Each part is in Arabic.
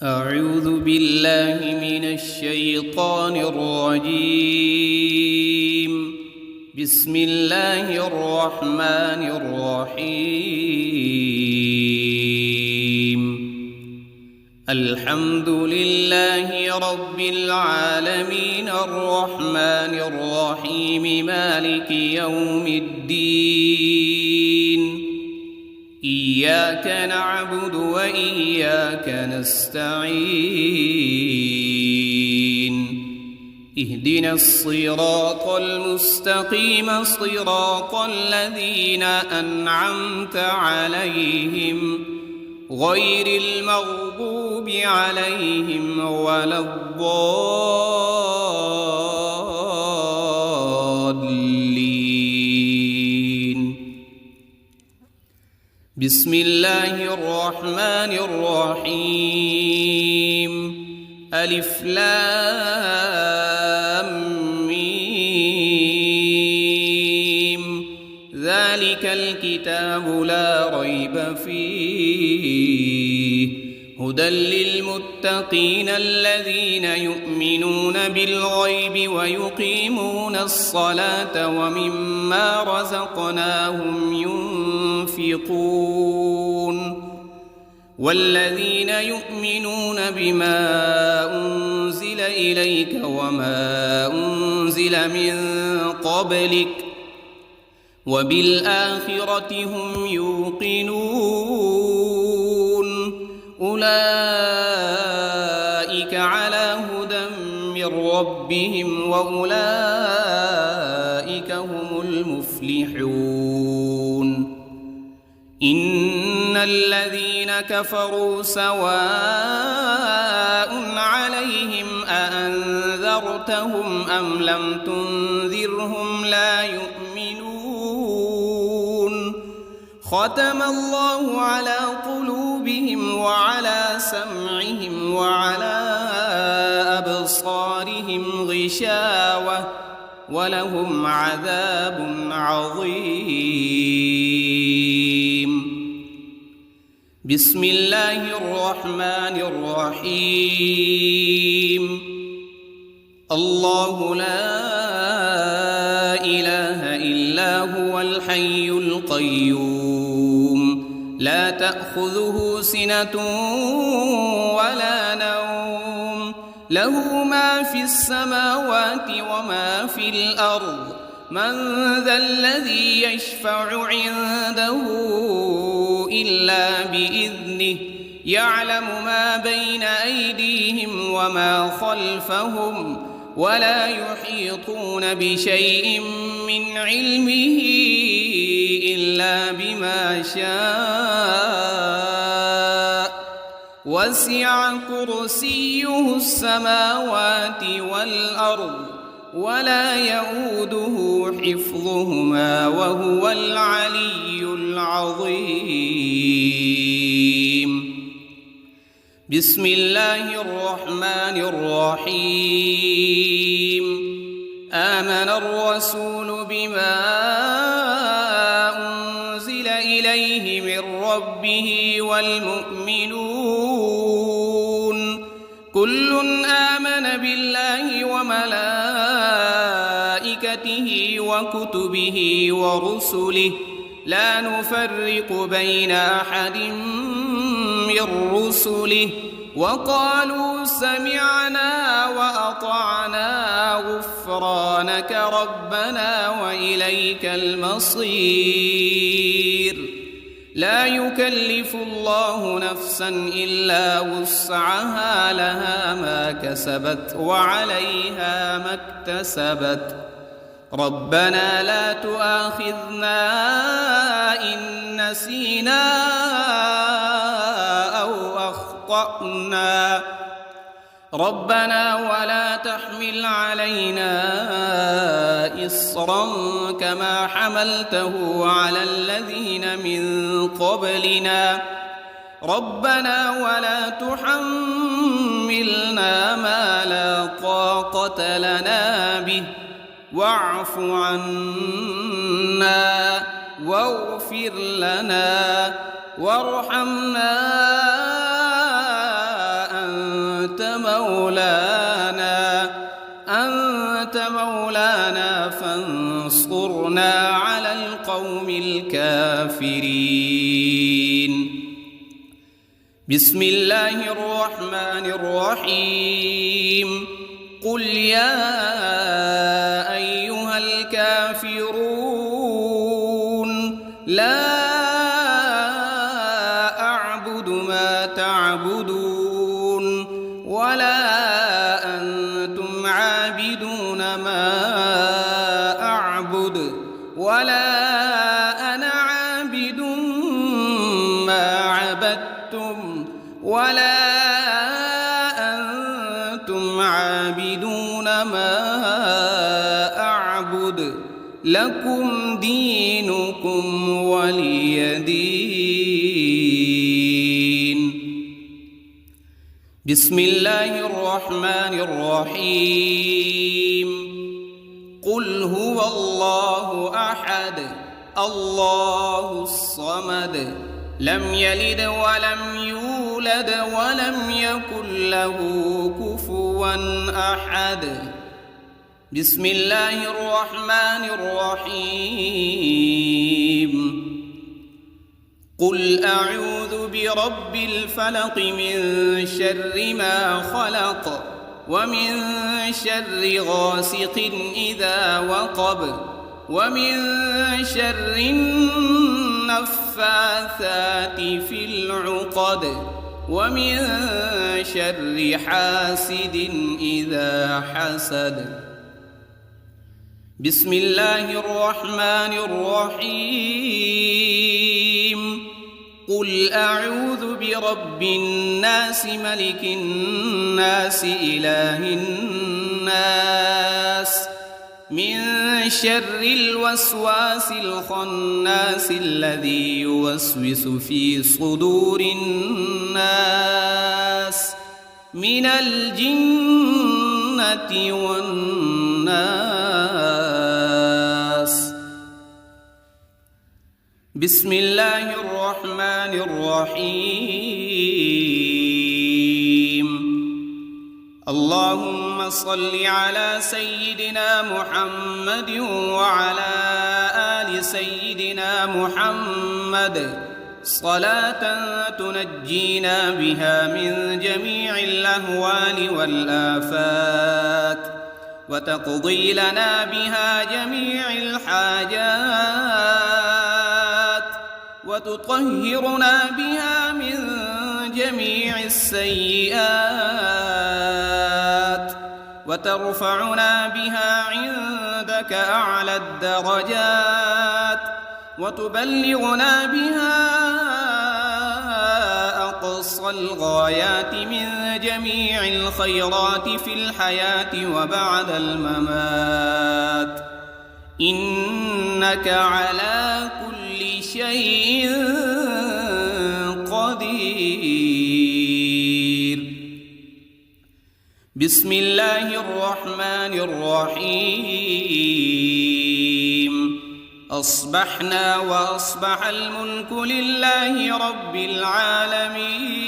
أعوذ بالله من الشيطان الرجيم. بسم الله الرحمن الرحيم. الحمد لله رب العالمين الرحمن الرحيم مالك يوم الدين. إياك نعبد وإياك نستعين. اهدنا الصراط المستقيم صراط الذين أنعمت عليهم غير المغضوب عليهم ولا الضالين. بسم الله الرحمن الرحيم. ألف لام ميم. ذلك الكتاب لا ريب فيه هدى للمتقين الذين يؤمنون بالغيب ويقيمون الصلاة ومما رزقناهم ينفقون. والذين يؤمنون بما أنزل إليك وما أنزل من قبلك وبالآخرة هم يوقنون. أولئك على هدى من ربهم وأولئك هم المفلحون. إن الذين كفروا سواء عليهم أأنذرتهم أم لم تنذرهم لا يؤمنون. ختم الله على قلوبهم وعلى سمعهم وعلى أبصارهم غشاوة ولهم عذاب عظيم. بسم الله الرحمن الرحيم. الله لا إله إلا هو الحي القيوم لا تأخذه سنة ولا نوم له ما في السماوات وما في الأرض. من ذا الذي يشفع عنده إلا بإذنه يعلم ما بين أيديهم وما خلفهم ولا يحيطون بشيء من علمه إلا بما شاء. وسع كرسيه السماوات والأرض ولا يؤوده حفظهما وهو العلي العظيم. بسم الله الرحمن الرحيم. آمن الرسول بما أنزل إليه من ربه والمؤمنون كل آمن بالله وملائكته وكتبه ورسله لا نفرق بين أحد من رسله وقالوا سمعنا وأطعنا غفرانك ربنا وإليك المصير. لا يكلف الله نفسا إلا وسعها لها ما كسبت وعليها ما اكتسبت. ربنا لا تؤاخذنا إن نسينا أو أخطأنا. ربنا ولا تحمل علينا إصرا كما حملته على الذين من قبلنا. ربنا ولا تحملنا ما لا طاقة لنا به واعف عنا واغفر لنا وارحمنا مولانا فانصرنا على القوم الكافرين. بسم الله الرحمن الرحيم. قل يا أيها الكافرون لا أعبد ما تعبدون ولا أنتم عابدون ما أعبد ولا أنا عابد ما عبدتم ولا أنتم عابدون ما أعبد لكم دينكم ولي دين. بسم الله الرحمن الرحيم. قل هو الله أحد الله الصمد لم يلد ولم يولد ولم يكن له كفوا أحد. بسم الله الرحمن الرحيم. قل أعوذ برب الفلق من شر ما خلق ومن شر غاسق إذا وقب ومن شر النفاثات في العقد ومن شر حاسد إذا حسد. بسم الله الرحمن الرحيم. قل أعوذ برب الناس ملك الناس إله الناس من شر الوسواس الخناس الذي يوسوس في صدور الناس من الجنة والناس. بسم الله الرحمن الرحيم. اللهم صل على سيدنا محمد وعلى آل سيدنا محمد صلاة تنجينا بها من جميع الأهوال والآفات وتقضي لنا بها جميع الحاجات وتطهرنا بها من جميع السيئات وترفعنا بها عندك أعلى الدرجات وتبلغنا بها أقصى الغايات من جميع الخيرات في الحياة وبعد الممات إنك على كل شيء قدير. بسم الله الرحمن الرحيم. أصبحنا وأصبح الملك لله رب العالمين.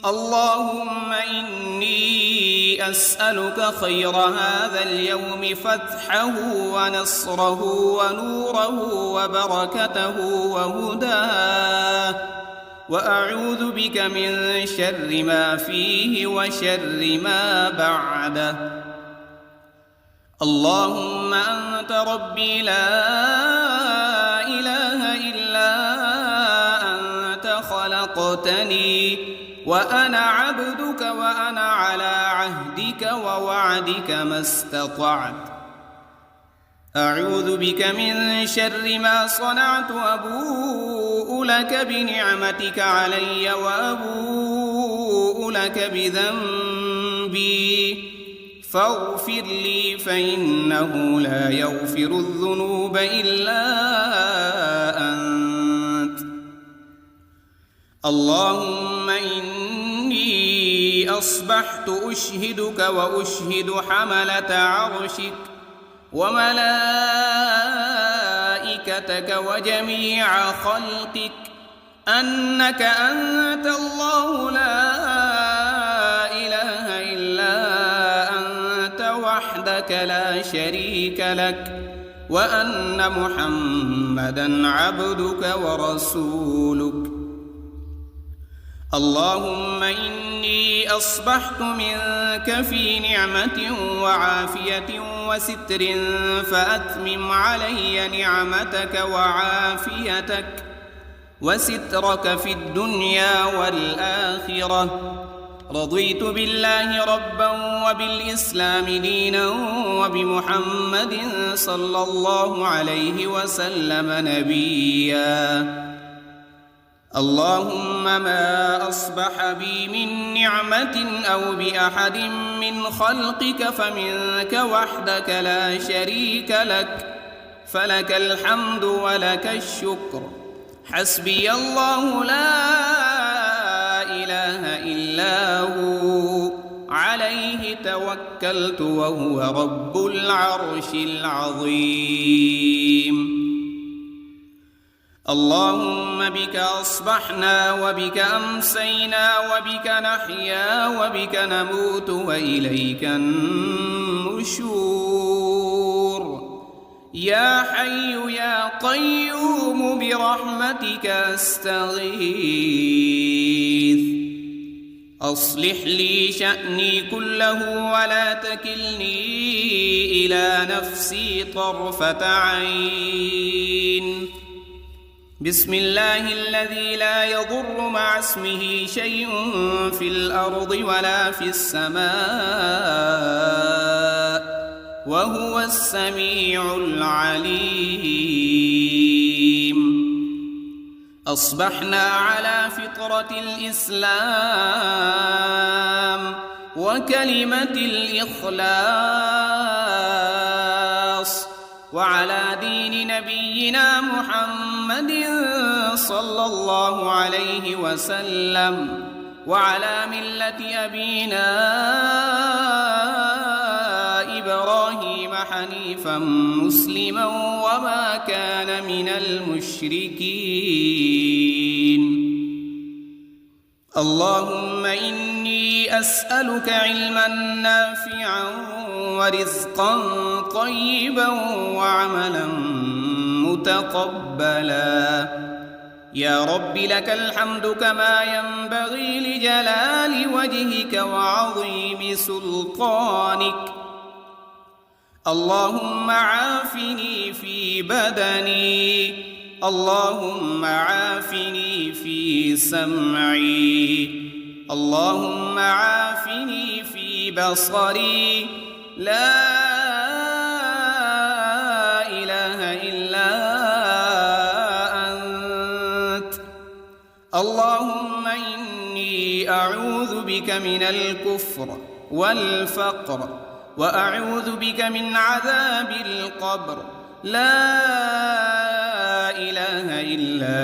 اللهم إني أسألك خير هذا اليوم فتحه ونصره ونوره وبركته وهداه وأعوذ بك من شر ما فيه وشر ما بعده. اللهم أنت ربي لا إله إلا أنت خلقتني وأنا عبدك وأنا على عهدك ووعدك ما استطعت. أعوذ بك من شر ما صنعت أبوء لك بنعمتك علي وأبوء لك بذنبي فاغفر لي فإنه لا يغفر الذنوب إلا أنت. اللهم إني أصبحت أشهدك وأشهد حملة عرشك وملائكتك وجميع خلقك أنك أنت الله لا وحدك لا شريك لك وأن محمدًا عبدك ورسولك. اللهم إني أصبحت منك في نعمة وعافية وستر، فأتمم علي نعمتك وعافيتك وسترك في الدنيا والآخرة. رضيت بالله ربا وبالإسلام دينا وبمحمد صلى الله عليه وسلم نبيا. اللهم ما أصبح بي من نعمة أو بأحد من خلقك فمنك وحدك لا شريك لك، فلك الحمد ولك الشكر. حسبي الله لا إله إلا هو، عليه توكلت وهو رب العرش العظيم. اللهم بك أصبحنا وبك أمسينا وبك نحيا وبك نموت وإليك النشور. يا حي يا قيوم برحمتك أستغيث. أصلح لي شأني كله ولا تكلني إلى نفسي طرفة عين. بسم الله الذي لا يضر مع اسمه شيء في الأرض ولا في السماء وهو السميع العليم. أصبحنا على فطرة الإسلام وكلمة الإخلاص وعلى دين نبينا محمد صلى الله عليه وسلم وعلى ملة أبينا إبراهيم حنيفا مسلما وما كان من المشركين. اللهم إني أسألك علما نافعا ورزقا طيبا وعملا متقبلا. يا رب لك الحمد كما ينبغي لجلال وجهك وعظيم سلطانك. اللهم عافني في بدني، اللهم عافني في سمعي، اللهم عافني في بصري. لا إله إلا أنت. اللهم إني أعوذ بك من الكفر والفقر وأعوذ بك من عذاب القبر. لا إله إلا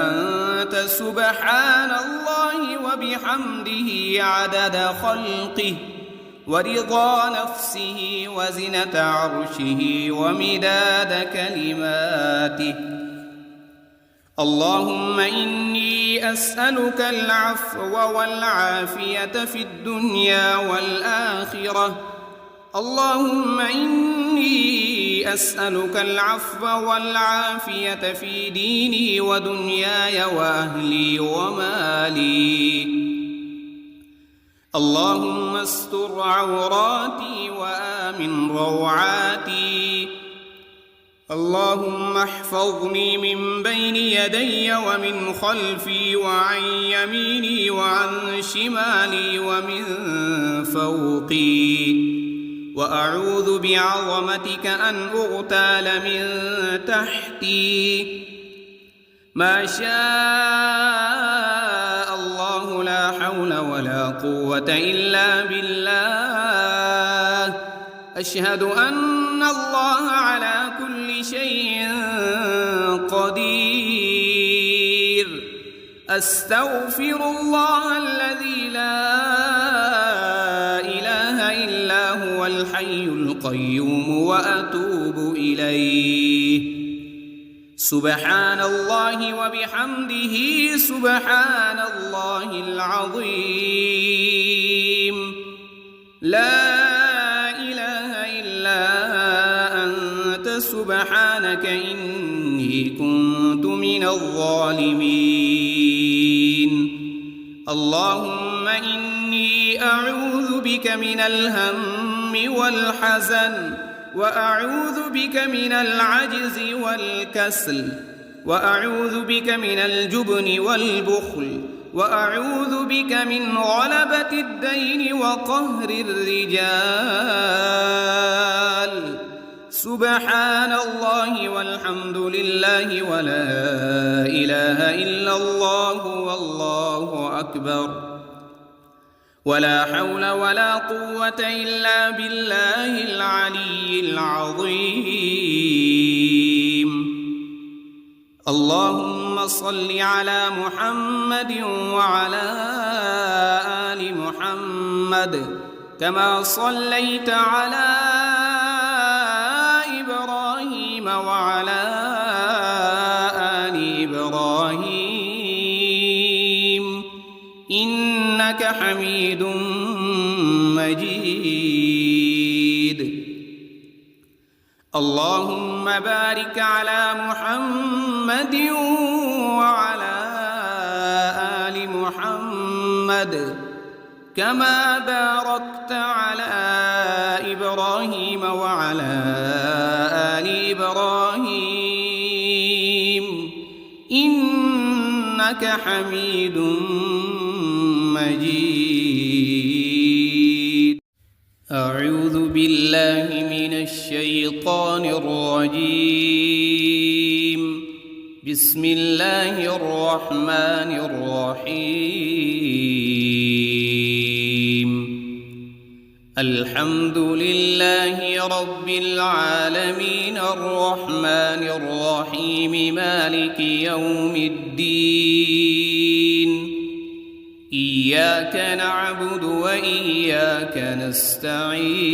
أنت سبحان الله وبحمده عدد خلقه ورضا نفسه وزنة عرشه ومداد كلماته. اللهم إني أسألك العفو والعافية في الدنيا والآخرة. اللهم إني أسألك العفو والعافية في ديني ودنياي وأهلي ومالي. اللهم استر عوراتي وآمن روعاتي. اللهم احفظني من بين يدي ومن خلفي وعن يميني وعن شمالي ومن فوقي. وأعوذ بعظمتك أن أغتال من تحتي. ما شاء الله لا حول ولا قوة إلا بالله. أشهد أن الله على كل شيء قدير. أستغفر الله الذي لا إله إلا هو الحي القيوم وأتوب إليه. سبحان الله وبحمده سبحان الله العظيم. لا إله إلا سبحانك إني كنت من الظالمين. اللهم إني أعوذ بك من الهم والحزن، وأعوذ بك من العجز والكسل، وأعوذ بك من الجبن والبخل، وأعوذ بك من غلبة الدين وقهر الرجال. سبحان الله والحمد لله ولا إله إلا الله والله أكبر، ولا حول ولا قوة إلا بالله العلي العظيم. اللهم صل على محمد وعلى آل محمد كما صليت على إبراهيم وعلى آل إبراهيم إنك حميد مجيد. اللهم بارك على محمد وعلى آل محمد كما باركت على إبراهيم وعلى آل إبراهيم إنك حميد مجيد. أعوذ بالله من الشيطان الرجيم. بسم الله الرحمن الرحيم. الحمد لله رب العالمين الرحمن الرحيم مالك يوم الدين. إياك نعبد وإياك نستعين.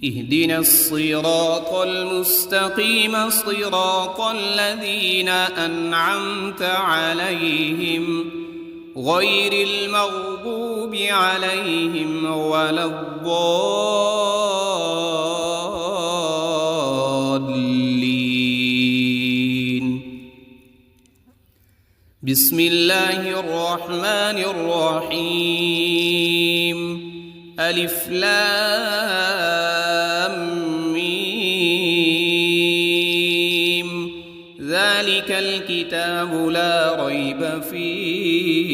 اهدنا الصراط المستقيم صراط الذين أنعمت عليهم غير المغضوب عليهم ولا الضالين. بسم الله الرحمن الرحيم. ألف لام ميم. ذلك الكتاب لا ريب فيه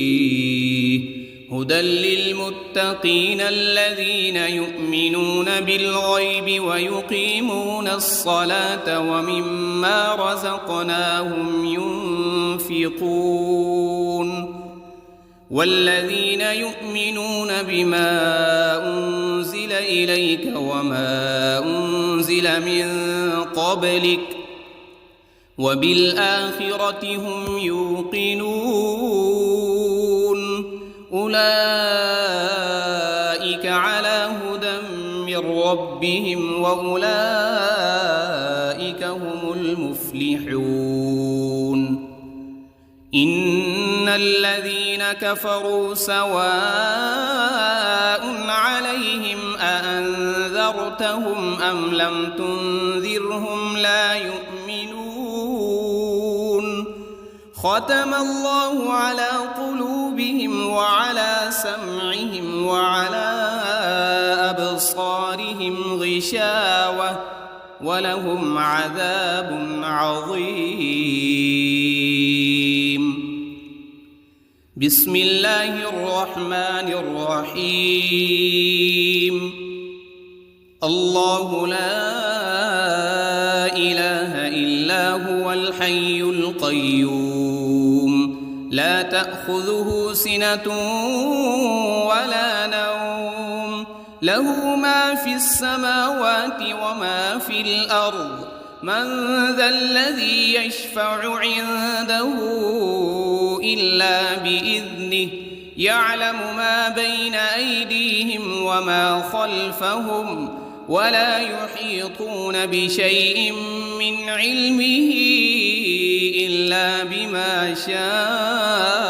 هدى للمتقين الذين يؤمنون بالغيب ويقيمون الصلاة ومما رزقناهم ينفقون. والذين يؤمنون بما أنزل إليك وما أنزل من قبلك وبالآخرة هم يوقنون. أولئك على هدى من ربهم وأولئك هم المفلحون. إن الذين كفروا سواء عليهم أأنذرتهم أم لم تنذرهم لا يؤمنون. ختم الله على قلوبهم وعلى سمعهم وعلى أبصارهم غشاوة ولهم عذاب عظيم. بسم الله الرحمن الرحيم. الله لا إله إلا هو الحي القيوم لا تأخذه سنة ولا نوم له ما في السماوات وما في الأرض. من ذا الذي يشفع عنده إلا بإذنه يعلم ما بين أيديهم وما خلفهم ولا يحيطون بشيء من علمه إلا بما شاء.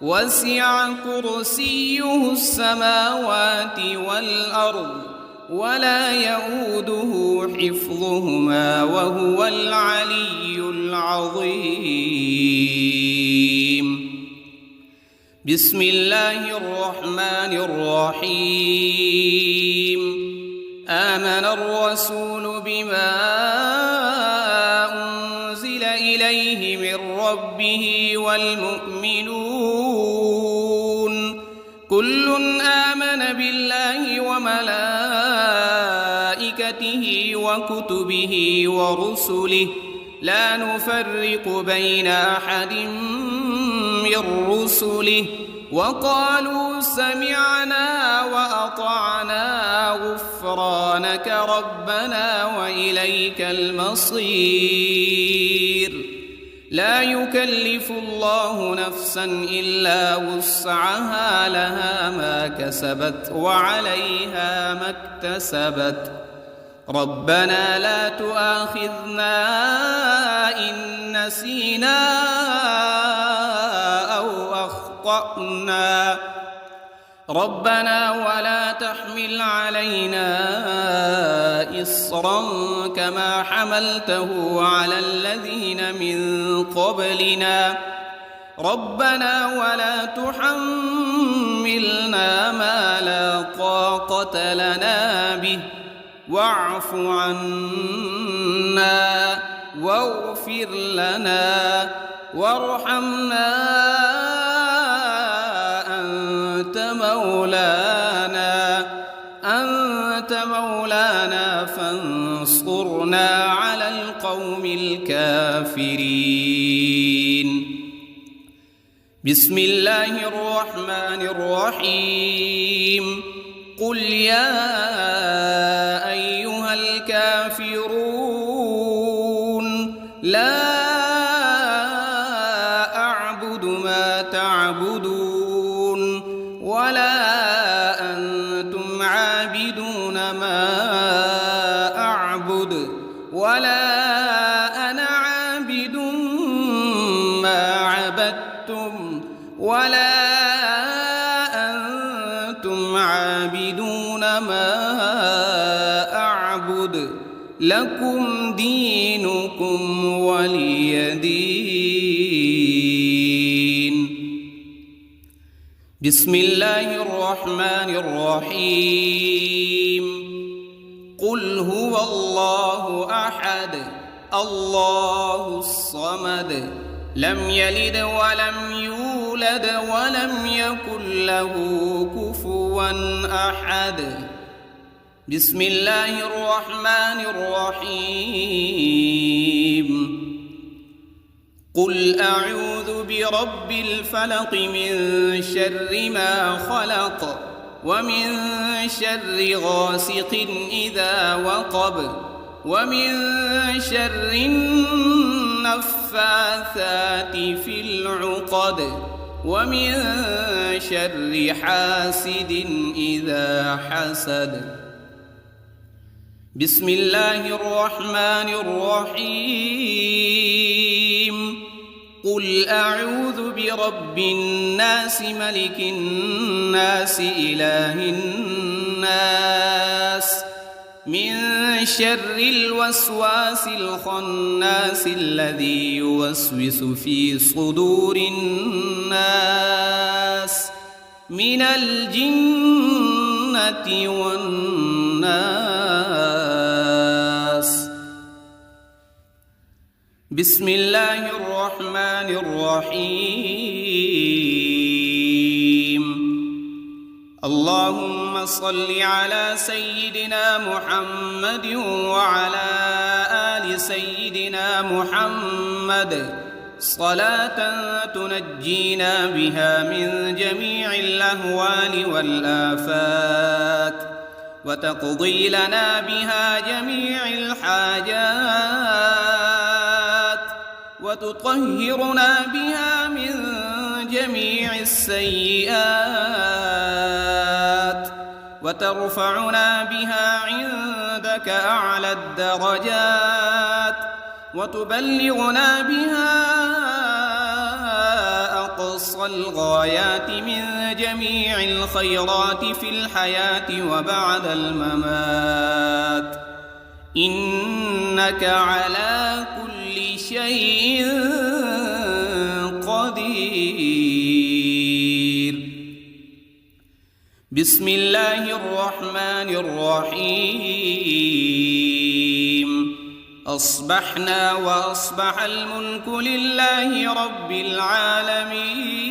وسع كرسيه السماوات والأرض ولا يؤوده حفظهما وهو العلي العظيم. بسم الله الرحمن الرحيم. آمن الرسول بما أنزل إليه من ربه والمؤمنون كل آمن بالله وملائكته وكتبه ورسله لا نفرق بين أحد من رسله وقالوا سمعنا وأطعنا غفرانك ربنا وإليك المصير. لا يكلف الله نفسا إلا وسعها لها ما كسبت وعليها ما اكتسبت. ربنا لا تؤاخذنا إن نسينا أو أخطأنا ربنا ولا تحمل علينا إصرا كما حملته على الذين من قبلنا ربنا ولا تحملنا ما لا طاقة لنا به واعف عنا واغفر لنا وارحمنا أنت مولانا فانصرنا على القوم الكافرين. بسم الله الرحمن الرحيم. قل يا أيها الكافرون لا أعبد ما تعبدون ولا أنتم عابدون ما أعبد ولا أنا عابد ما عبدتم ولا أنتم عابدون ما أعبد لكم دينكم ولي دين. بسم الله الرحمن الرحيم. قل هو الله أحد الله الصمد لم يلد ولم يولد ولم يكن له كفوا أحد. بسم الله الرحمن الرحيم. قل أعوذ برب الفلق من شر ما خلق ومن شر غاسق إذا وقب ومن شر النفاثات في العقد ومن شر حاسد إذا حسد. بسم الله الرحمن الرحيم. قل أعوذ برب الناس ملك الناس إله الناس من شر الوسواس الخناس الذي يوسوس في صدور الناس من الجنة والناس. بسم الله الرحمن الرحيم. اللهم صل على سيدنا محمد وعلى آل سيدنا محمد صلاة تنجينا بها من جميع الأهوال والآفات وتقضي لنا بها جميع الحاجات وتطهرنا بها من جميع السيئات وترفعنا بها عندك أعلى الدرجات وتبلغنا بها أقصى الغايات من جميع الخيرات في الحياة وبعد الممات، إنك على كل شيء قدير. بسم الله الرحمن الرحيم. أصبحنا وأصبح الملك لله رب العالمين.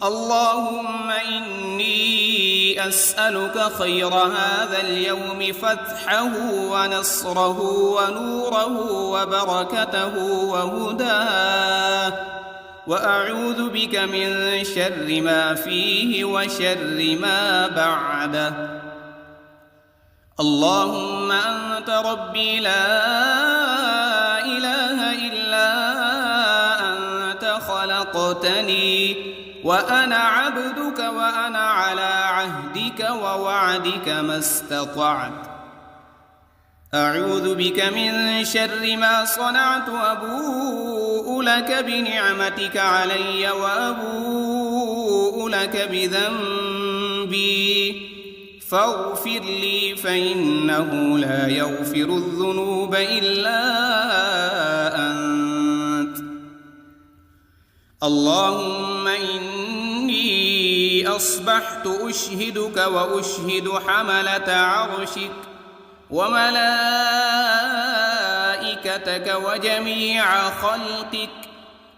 اللهم إني أسألك خير هذا اليوم، فتحه ونصره ونوره وبركته وهداه، وأعوذ بك من شر ما فيه وشر ما بعده. اللهم أنت ربي لا إله إلا أنت، خلقتني وأنا عبدك وأنا على عهدك ووعدك ما استطعت. أعوذ بك من شر ما صنعت، أبوء لك بنعمتك علي وأبوء لك بذنبي، فاغفر لي فإنه لا يغفر الذنوب إلا أنت. اللهم إني أصبحت أشهدك وأشهد حملة عرشك وملائكتك وجميع خلقك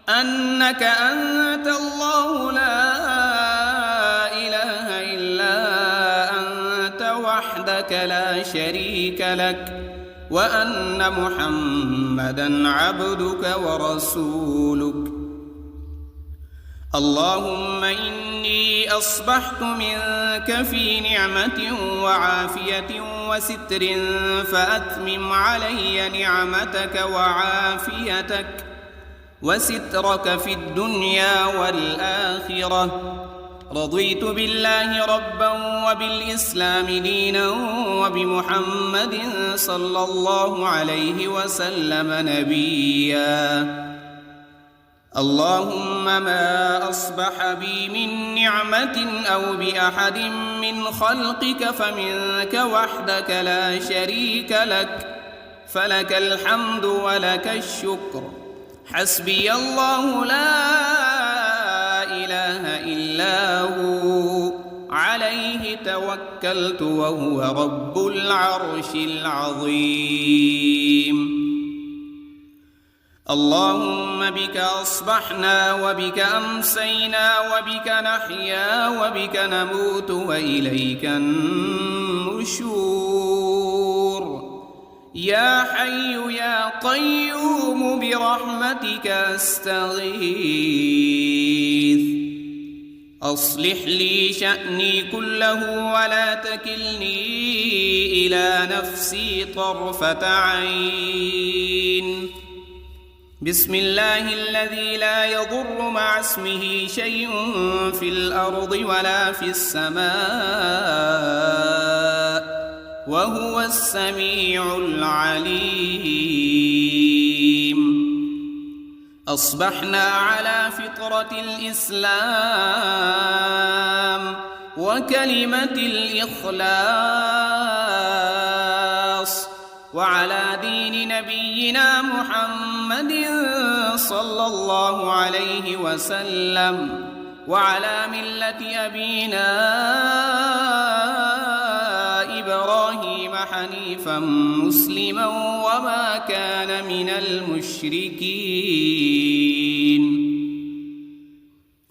أنك أنت الله لا إله إلا أنت وحدك لا شريك لك، وأن محمدًا عبدك ورسولك. اللهم إني أصبحت منك في نعمة وعافية وستر، فأتمم علي نعمتك وعافيتك وسترك في الدنيا والآخرة. رضيت بالله ربا وبالإسلام دينا وبمحمد صلى الله عليه وسلم نبيا. اللهم ما أصبح بي من نعمة أو بأحد من خلقك فمنك وحدك لا شريك لك، فلك الحمد ولك الشكر. حسبي الله لا إله إلا هو، عليه توكلت وهو رب العرش العظيم. اللهم بك أصبحنا وبك أمسينا وبك نحيا وبك نموت وإليك النشور. يا حي يا قيوم برحمتك أستغيث. أصلح لي شأني كله ولا تكلني إلى نفسي طرفة عين. بسم الله الذي لا يضر مع اسمه شيء في الأرض ولا في السماء، وهو السميع العليم. أصبحنا على فطرة الإسلام وكلمة الإخلاص، وعلى دين نبينا محمد صلى الله عليه وسلم، وعلى ملة أبينا إبراهيم حنيفا مسلما وما كان من المشركين.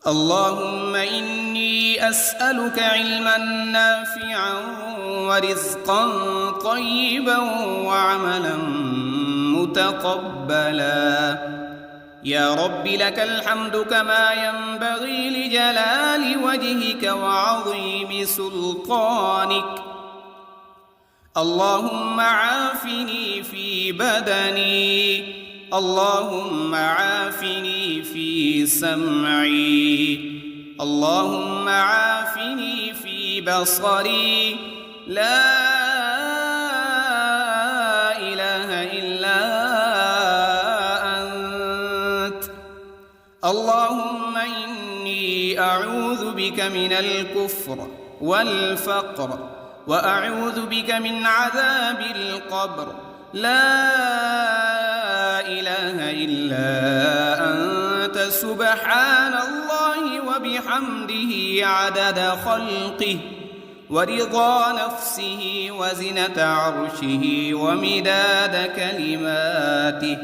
اللهم إني أسألك علما نافعا ورزقا طيبا وعملا متقبلا. يا رب لك الحمد كما ينبغي لجلال وجهك وعظيم سلطانك. اللهم عافني في بدني، اللهم عافني في سمعي، اللهم عافني في بصري. لا إله إلا أنت. اللهم إني أعوذ بك من الكفر والفقر وأعوذ بك من عذاب القبر لا إله إلا أنت سبحان الله وبحمده عدد خلقه ورضا نفسه وزنة عرشه ومداد كلماته.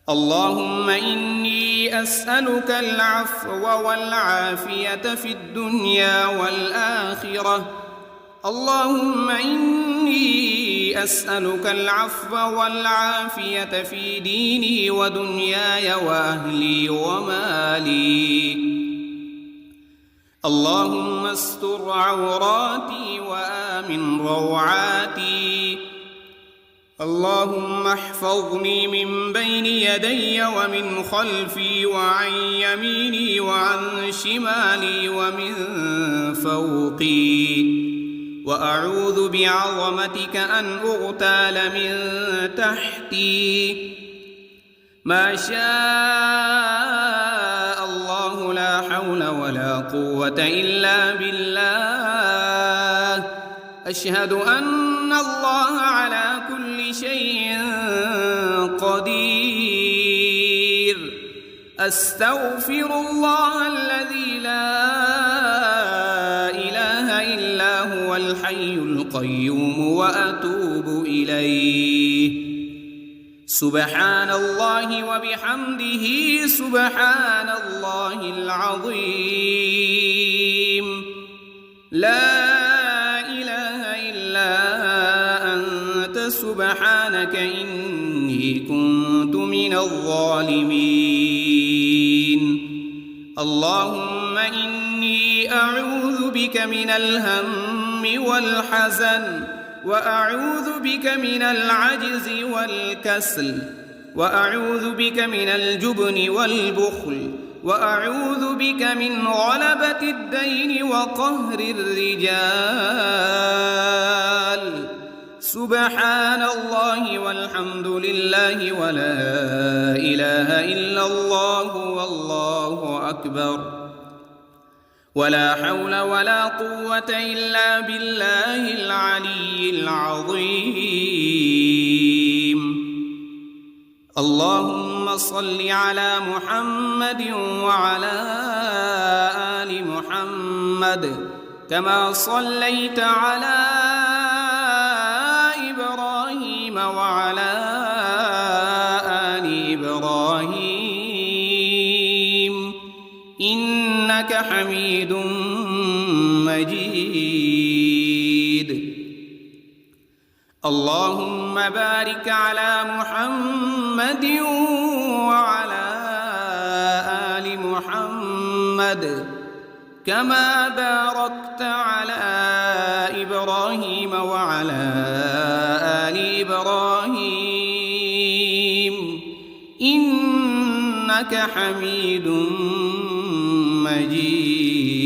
اللهم إني أسألك العفو والعافية في الدنيا والآخرة. اللهم إني أسألك العفو والعافية في ديني ودنياي وأهلي ومالي. اللهم استر عوراتي وآمن روعاتي. اللهم احفظني من بين يدي ومن خلفي وعن يميني وعن شمالي ومن فوقي، وأعوذ بعظمتك أن أغتال من تحتي. ما شاء الله لا حول ولا قوة إلا بالله. أشهد أن الله على كل شيء قدير. أستغفر الله الذي لا إله إلا هو الحي القيوم وأتوب إليه. سبحان الله وبحمده سبحان الله العظيم. لا إله إلا أنت سبحانك إني كنت من الظالمين. اللهم إني أعوذ بك من الهم والحزن، وأعوذ بك من العجز والكسل، وأعوذ بك من الجبن والبخل، وأعوذ بك من غلبة الدين وقهر الرجال. سبحان الله والحمد لله ولا إله إلا الله والله أكبر، ولا حول ولا قوة إلا بالله العلي العظيم. اللهم صل على محمد وعلى آل محمد كما صليت على إبراهيم وعلى آل إبراهيم إنك حميد مجيد. اللهم بارك على محمد وعلى آل محمد كما باركت على إبراهيم وعلى آل إبراهيم إنك حميد مجيد.